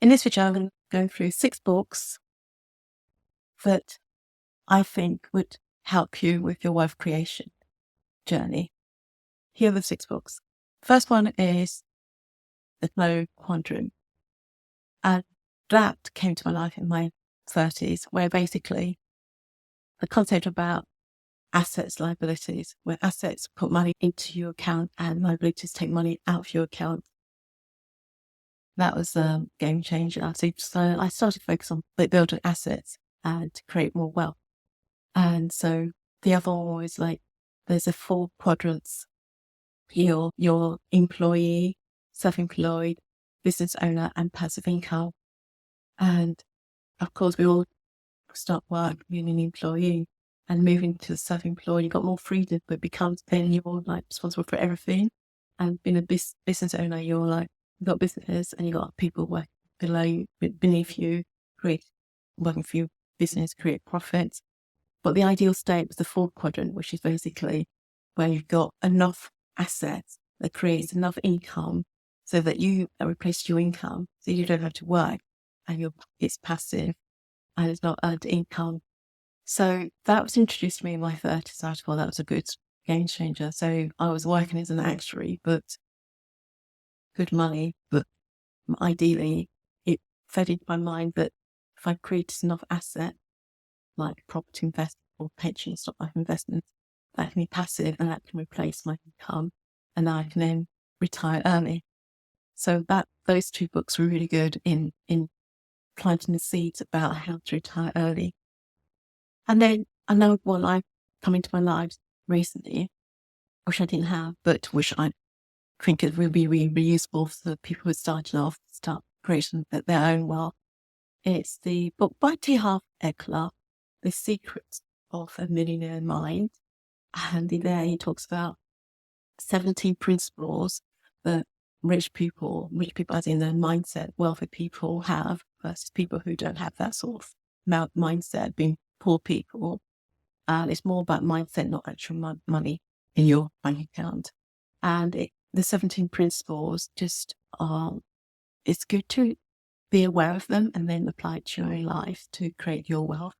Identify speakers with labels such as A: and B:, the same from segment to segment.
A: In this video, I'm going to go through 6 books that I think would help you with your wealth creation journey. Here are the 6 books. First one is The Cashflow Quadrant. And that came to my life in my 30s, where basically the concept about assets, liabilities, where assets put money into your account and liabilities take money out of your account. That was a game changer. So I started to focus on building assets and to create more wealth. And so the other one was like, there's a 4 quadrants: your employee, self-employed, business owner, and passive income. And of course, we all start work being an employee and moving to self-employed. You've got more freedom, but becomes then you're like responsible for everything. And being a business owner, you're like, you've got business and you've got people working below you, beneath you, working for your business, create profits. But the ideal state was the 4th quadrant, which is basically where you've got enough assets that creates enough income so that you replace your income, so you don't have to work, and it's passive and it's not earned income. So that was introduced to me in my 30s. I thought that was a good game changer. So I was working as an actuary, but good money, but ideally it fed into my mind that if I created enough asset, like property investment or pension stock life investments, that can be passive and that can replace my income, and I can then retire early. So those 2 books were really good in planting the seeds about how to retire early. And then another one I've come into my life recently, which I didn't have, but which I think it will be really useful for the people who start creating their own wealth. It's the book by Harv Ekler, The Secrets of a Millionaire Mind. And in there he talks about 17 principles that rich people as in their mindset, wealthy people have versus people who don't have that sort of mindset, being poor people. And it's more about mindset, not actual money in your bank account. And the 17 principles just it's good to be aware of them and then apply it to your own life to create your wealth.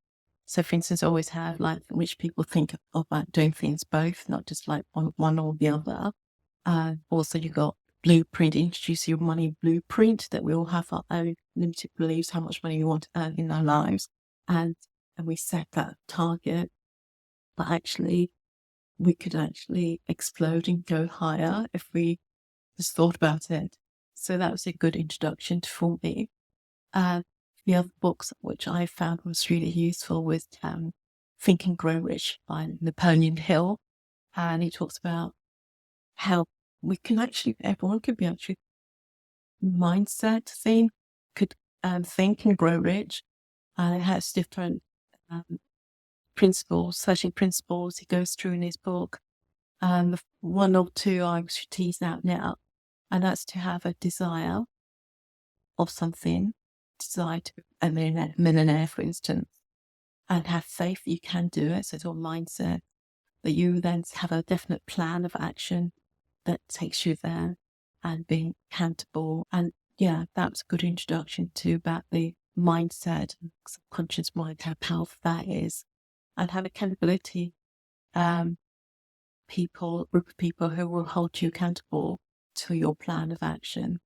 A: So for instance, always have like rich people think about doing things both, not just like one or the other. Also you got blueprint, introduce your money blueprint, that we all have our own limited beliefs, how much money we want to earn in our lives. And we set that target, but actually we could actually explode and go higher if we just thought about it. So that was a good introduction for me. The other books which I found was really useful was Think and Grow Rich by Napoleon Hill. And he talks about how everyone could be actually mindset thing, could think and grow rich. And it has different principles, 13 principles he goes through in his book. The 1 or 2 I should tease out now. And that's to have a desire of something, desire to be a millionaire, for instance, and have faith you can do it. So it's all mindset, that you then have a definite plan of action that takes you there, and being accountable. And yeah, that's a good introduction to about the mindset and subconscious mind, how powerful that is, and have accountability. Group of people who will hold you accountable to your plan of action.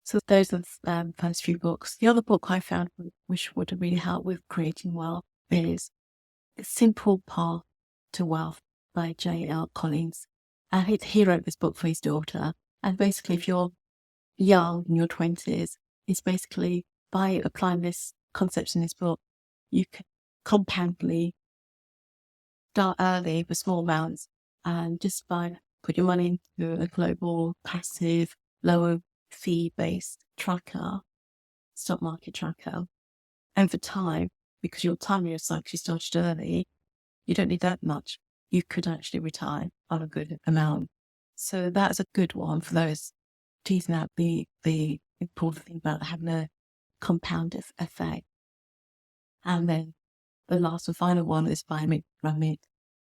A: So those are the first few books. The other book I found which would really help with creating wealth is The Simple Path to Wealth by J.L. Collins. And he wrote this book for his daughter. And basically, if you're young, in your 20s, it's basically by applying this concept in this book, you can compoundly start early with small amounts, and just by put your money into a global, passive, lower fee-based tracker, stock market tracker. And for time, because your time in your cycle started early, you don't need that much. You could actually retire on a good amount. So that's a good one for those teasing out the important thing about having a compound effect. And then the last and final one is by Ramit.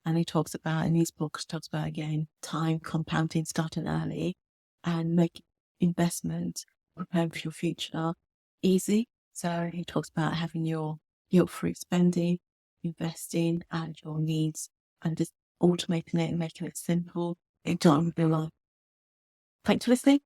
A: And he talks about, in his books, again, time compounding, starting early and making investments, preparing for your future. easy. So he talks about having your guilt-free spending, investing, and your needs, and just automating it and making it simple. Enjoying your life. Thanks for listening.